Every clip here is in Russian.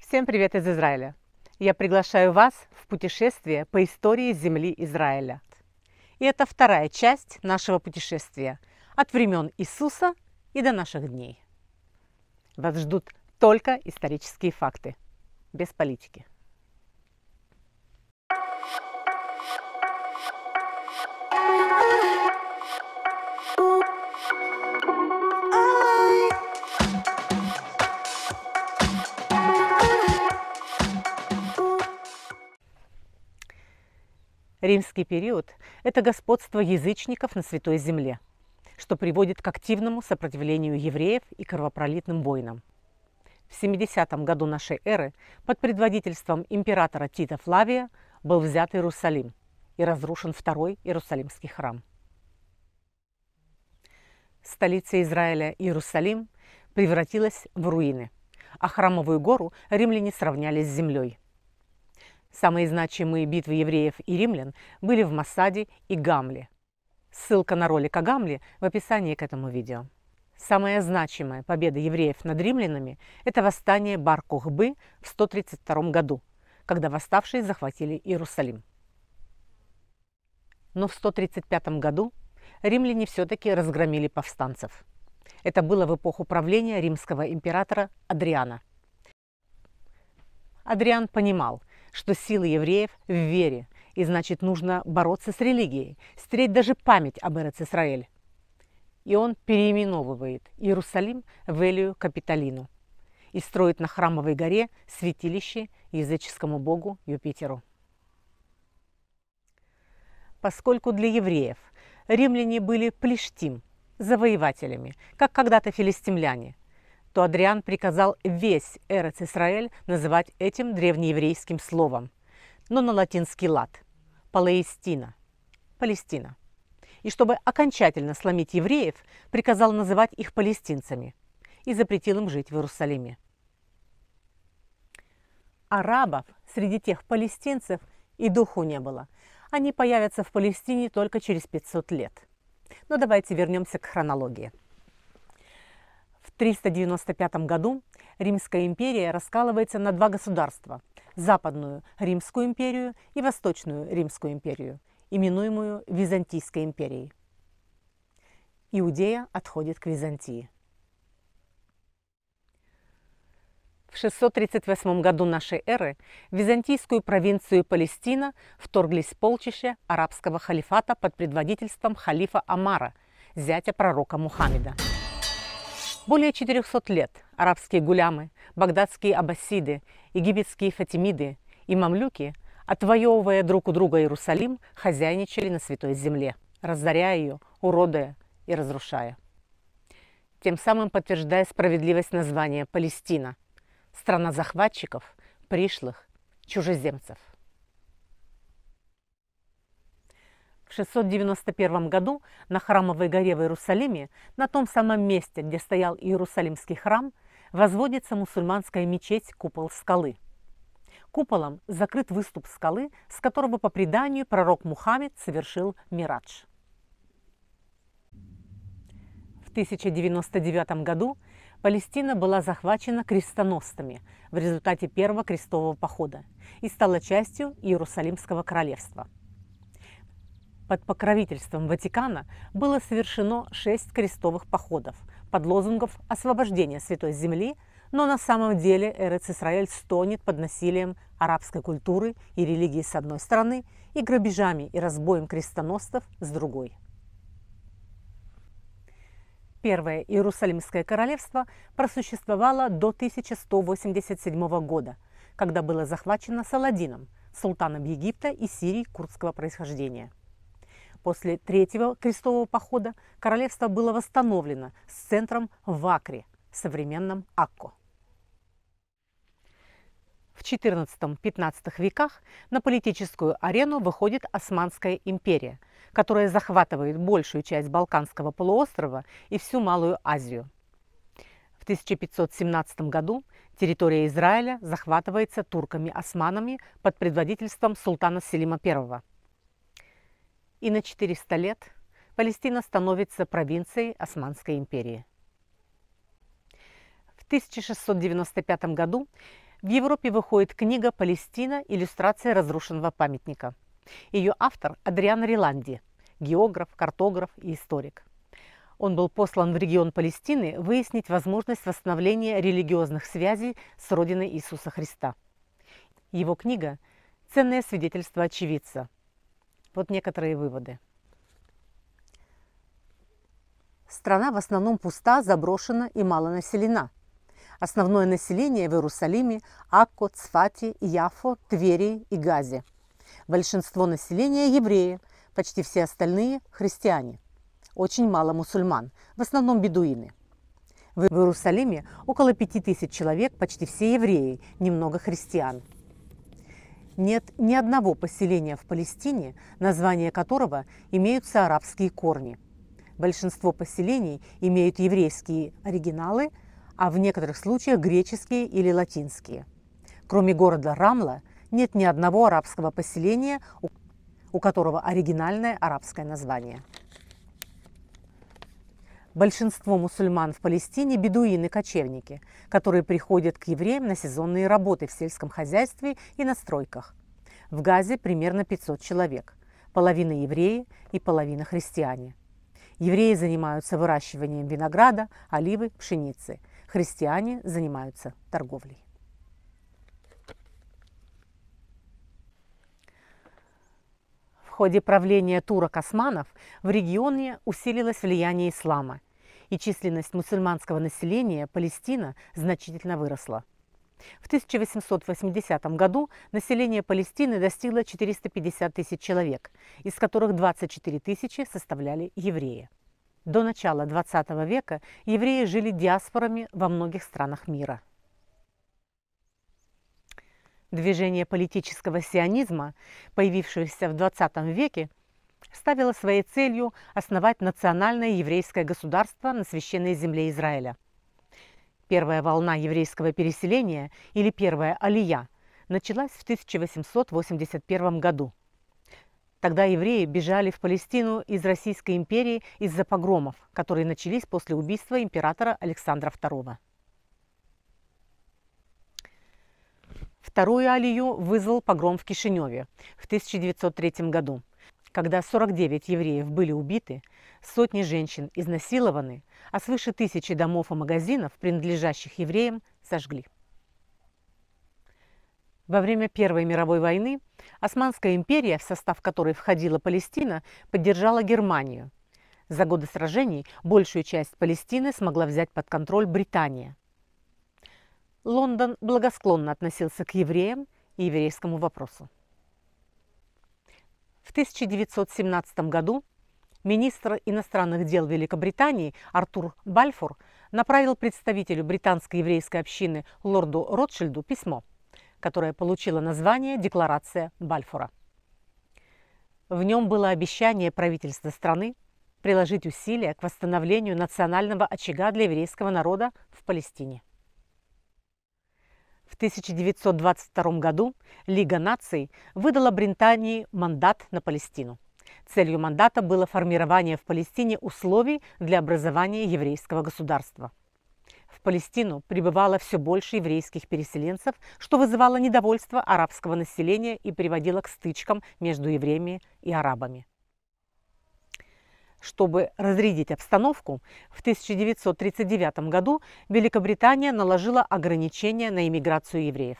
Всем привет из Израиля! Я приглашаю вас в путешествие по истории земли Израиля. И это вторая часть нашего путешествия от времен Иисуса и до наших дней. Вас ждут только исторические факты, без политики. Римский период – это господство язычников на Святой Земле, что приводит к активному сопротивлению евреев и кровопролитным войнам. В 70 году нашей эры под предводительством императора Тита Флавия был взят Иерусалим и разрушен второй Иерусалимский храм. Столица Израиля Иерусалим превратилась в руины, а храмовую гору римляне сравняли с землей. Самые значимые битвы евреев и римлян были в Масаде и Гамле. Ссылка на ролик о Гамле в описании к этому видео. Самая значимая победа евреев над римлянами – это восстание Бар-Кохбы в 132 году, когда восставшие захватили Иерусалим. Но в 135 году римляне все-таки разгромили повстанцев. Это было в эпоху правления римского императора Адриана. Адриан понимал, что сила евреев в вере, и значит нужно бороться с религией, стереть даже память об Эрец-Исраэль. И он переименовывает Иерусалим в Элию Капитолину и строит на Храмовой горе святилище языческому богу Юпитеру. Поскольку для евреев римляне были плештим, завоевателями, как когда-то филистимляне, то Адриан приказал весь Эрец-Исраэль называть этим древнееврейским словом, но на латинский лад – Палестина, Палестина. И чтобы окончательно сломить евреев, приказал называть их палестинцами и запретил им жить в Иерусалиме. Арабов среди тех палестинцев и духу не было. Они появятся в Палестине только через 500 лет. Но давайте вернемся к хронологии. В 395 году Римская империя раскалывается на два государства – Западную Римскую империю и Восточную Римскую империю, именуемую Византийской империей. Иудея отходит к Византии. В 638 году нашей эры в византийскую провинцию Палестина вторглись полчища арабского халифата под предводительством халифа Амара, зятя пророка Мухаммеда. Более 400 лет арабские гулямы, багдадские аббасиды, египетские фатимиды и мамлюки, отвоевывая друг у друга Иерусалим, хозяйничали на Святой Земле, разоряя ее, уродуя и разрушая. Тем самым подтверждая справедливость названия Палестина – страна захватчиков, пришлых, чужеземцев. В 691 году на Храмовой горе в Иерусалиме, на том самом месте, где стоял Иерусалимский храм, возводится мусульманская мечеть «Купол скалы». Куполом закрыт выступ скалы, с которого по преданию пророк Мухаммед совершил мирадж. В 1099 году Палестина была захвачена крестоносцами в результате первого крестового похода и стала частью Иерусалимского королевства. Под покровительством Ватикана было совершено 6 крестовых походов под лозунгом освобождения Святой Земли, но на самом деле Эрец-Исраэль стонет под насилием арабской культуры и религии с одной стороны и грабежами и разбоем крестоносцев с другой. Первое Иерусалимское королевство просуществовало до 1187 года, когда было захвачено Саладином, султаном Египта и Сирии курдского происхождения. После третьего крестового похода королевство было восстановлено с центром в Акре, современном Акко. В XIV-XV веках на политическую арену выходит Османская империя, которая захватывает большую часть Балканского полуострова и всю Малую Азию. В 1517 году территория Израиля захватывается турками-османами под предводительством султана Селима I. И на 400 лет Палестина становится провинцией Османской империи. В 1695 году В Европе выходит книга «Палестина. Иллюстрация разрушенного памятника». Ее автор Адриан Риланди, географ, картограф и историк. Он был послан в регион Палестины выяснить возможность восстановления религиозных связей с родиной Иисуса Христа. Его книга – ценное свидетельство очевидца. Вот некоторые выводы. Страна в основном пуста, заброшена и малонаселена. Основное население в Иерусалиме, Акко, Цфате, Яффо, Твери и Газе. Большинство населения – евреи, почти все остальные – христиане. Очень мало мусульман, в основном бедуины. В Иерусалиме около 5000 человек, почти все евреи, немного христиан. Нет ни одного поселения в Палестине, названия которого имеются арабские корни. Большинство поселений имеют еврейские оригиналы, а в некоторых случаях греческие или латинские. Кроме города Рамла, нет ни одного арабского поселения, у которого оригинальное арабское название. Большинство мусульман в Палестине – бедуины-кочевники, которые приходят к евреям на сезонные работы в сельском хозяйстве и на стройках. В Газе примерно 500 человек, половина евреи и половина христиане. Евреи занимаются выращиванием винограда, оливы, пшеницы. Христиане занимаются торговлей. В ходе правления турок-османов в регионе усилилось влияние ислама, и численность мусульманского населения Палестины значительно выросла. В 1880 году население Палестины достигло 450 тысяч человек, из которых 24 тысячи составляли евреи. До начала XX века евреи жили диаспорами во многих странах мира. Движение политического сионизма, появившееся в XX веке, ставило своей целью основать национальное еврейское государство на священной земле Израиля. Первая волна еврейского переселения, или первая алия, началась в 1881 году. Тогда евреи бежали в Палестину из Российской империи из-за погромов, которые начались после убийства императора Александра II. Вторую алию вызвал погром в Кишиневе в 1903 году, когда 49 евреев были убиты, сотни женщин изнасилованы, а свыше 1000 домов и магазинов, принадлежащих евреям, сожгли. Во время Первой мировой войны Османская империя, в состав которой входила Палестина, поддержала Германию. За годы сражений большую часть Палестины смогла взять под контроль Британия. Лондон благосклонно относился к евреям и еврейскому вопросу. В 1917 году министр иностранных дел Великобритании Артур Бальфур направил представителю британской еврейской общины лорду Ротшильду письмо, которое получило название «Декларация Бальфура». В нем было обещание правительства страны приложить усилия к восстановлению национального очага для еврейского народа в Палестине. В 1922 году Лига наций выдала Британии мандат на Палестину. Целью мандата было формирование в Палестине условий для образования еврейского государства. В Палестину прибывало все больше еврейских переселенцев, что вызывало недовольство арабского населения и приводило к стычкам между евреями и арабами. Чтобы разрядить обстановку, в 1939 году Великобритания наложила ограничения на иммиграцию евреев.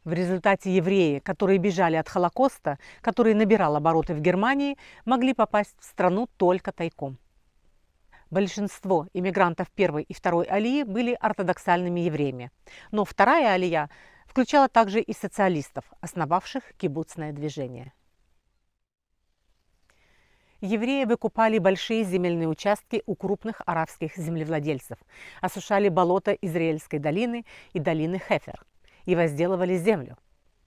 В результате евреи, которые бежали от Холокоста, который набирал обороты в Германии, могли попасть в страну только тайком. Большинство иммигрантов первой и второй алии были ортодоксальными евреями, но вторая алия включала также и социалистов, основавших кибуцное движение. Евреи выкупали большие земельные участки у крупных арабских землевладельцев, осушали болота Израильской долины и долины Хефер и возделывали землю.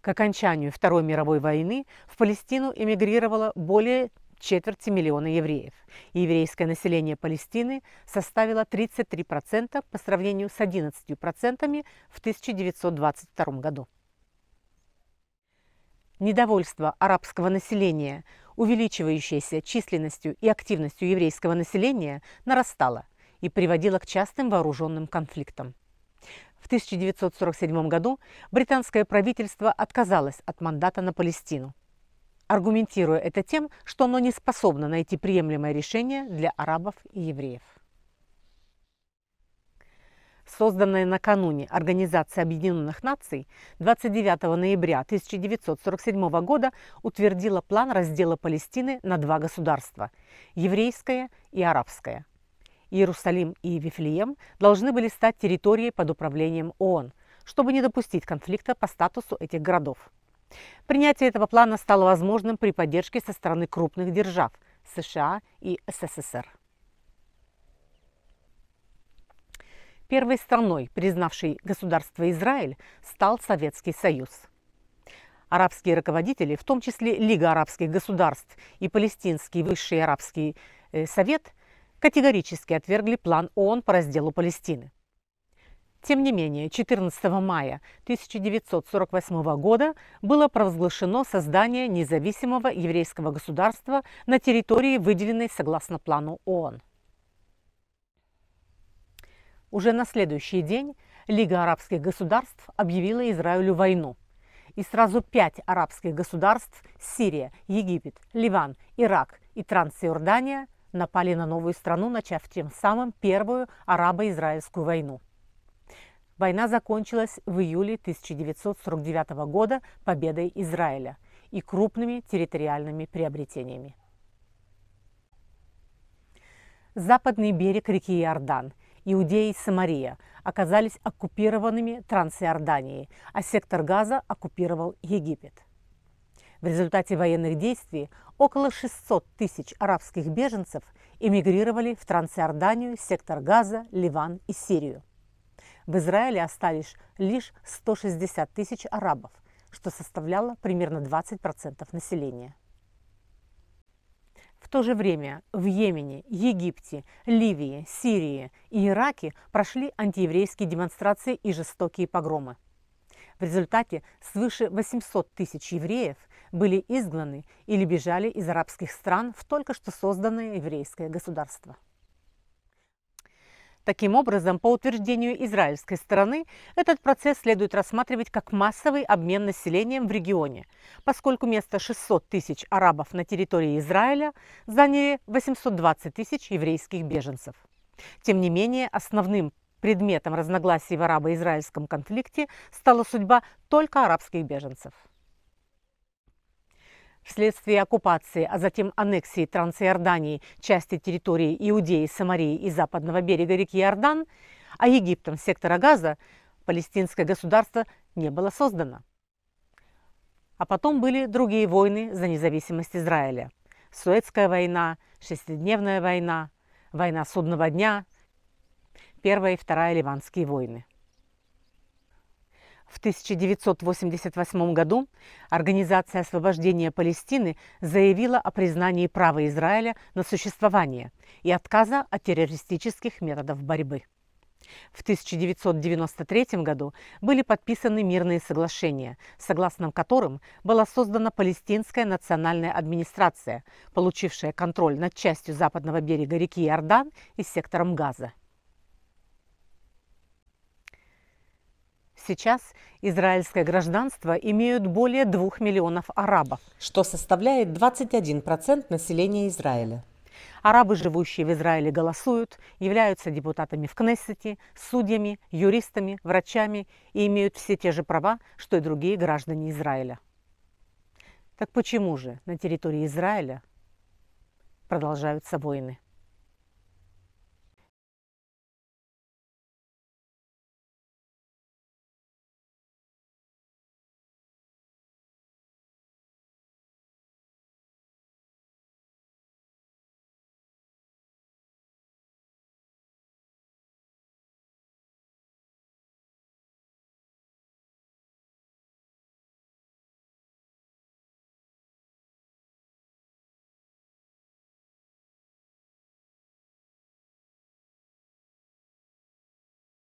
К окончанию Второй мировой войны в Палестину эмигрировало более 250 000 евреев, и еврейское население Палестины составило 33% по сравнению с 11% в 1922 году. Недовольство арабского населения, увеличивающееся численностью и активностью еврейского населения, нарастало и приводило к частым вооруженным конфликтам. В 1947 году британское правительство отказалось от мандата на Палестину, аргументируя это тем, что оно не способно найти приемлемое решение для арабов и евреев. Созданная накануне Организация Объединенных Наций 29 ноября 1947 года утвердила план раздела Палестины на два государства – еврейское и арабское. Иерусалим и Вифлеем должны были стать территорией под управлением ООН, чтобы не допустить конфликта по статусу этих городов. Принятие этого плана стало возможным при поддержке со стороны крупных держав – США и СССР. Первой страной, признавшей государство Израиль, стал Советский Союз. Арабские руководители, в том числе Лига арабских государств и Палестинский высший арабский совет, категорически отвергли план ООН по разделу Палестины. Тем не менее, 14 мая 1948 года было провозглашено создание независимого еврейского государства на территории, выделенной согласно плану ООН. Уже на следующий день Лига арабских государств объявила Израилю войну, и сразу 5 арабских государств – Сирия, Египет, Ливан, Ирак и Трансиордания – напали на новую страну, начав тем самым первую арабо-израильскую войну. Война закончилась в июле 1949 года победой Израиля и крупными территориальными приобретениями. Западный берег реки Иордан, Иудея и Самария оказались оккупированными Трансиорданией, а сектор Газа оккупировал Египет. В результате военных действий около 600 тысяч арабских беженцев эмигрировали в Трансиорданию, сектор Газа, Ливан и Сирию. В Израиле остались лишь 160 тысяч арабов, что составляло примерно 20% населения. В то же время в Йемене, Египте, Ливии, Сирии и Ираке прошли антиеврейские демонстрации и жестокие погромы. В результате свыше 800 тысяч евреев были изгнаны или бежали из арабских стран в только что созданное еврейское государство. Таким образом, по утверждению израильской стороны, этот процесс следует рассматривать как массовый обмен населением в регионе, поскольку вместо 600 тысяч арабов на территории Израиля заняли 820 тысяч еврейских беженцев. Тем не менее, основным предметом разногласий в арабо-израильском конфликте стала судьба только арабских беженцев. Вследствие оккупации, а затем аннексии Трансиордании части территории Иудеи, Самарии и западного берега реки Иордан, а Египтом сектора Газа, палестинское государство не было создано. А потом были другие войны за независимость Израиля. Суэцкая война, Шестидневная война, война Судного дня, Первая и Вторая Ливанские войны. В 1988 году Организация освобождения Палестины заявила о признании права Израиля на существование и отказа от террористических методов борьбы. В 1993 году были подписаны мирные соглашения, согласно которым была создана Палестинская национальная администрация, получившая контроль над частью западного берега реки Иордан и сектором Газа. Сейчас израильское гражданство имеют более 2 миллионов арабов, что составляет 21% населения Израиля. Арабы, живущие в Израиле, голосуют, являются депутатами в Кнессете, судьями, юристами, врачами и имеют все те же права, что и другие граждане Израиля. Так почему же на территории Израиля продолжаются войны?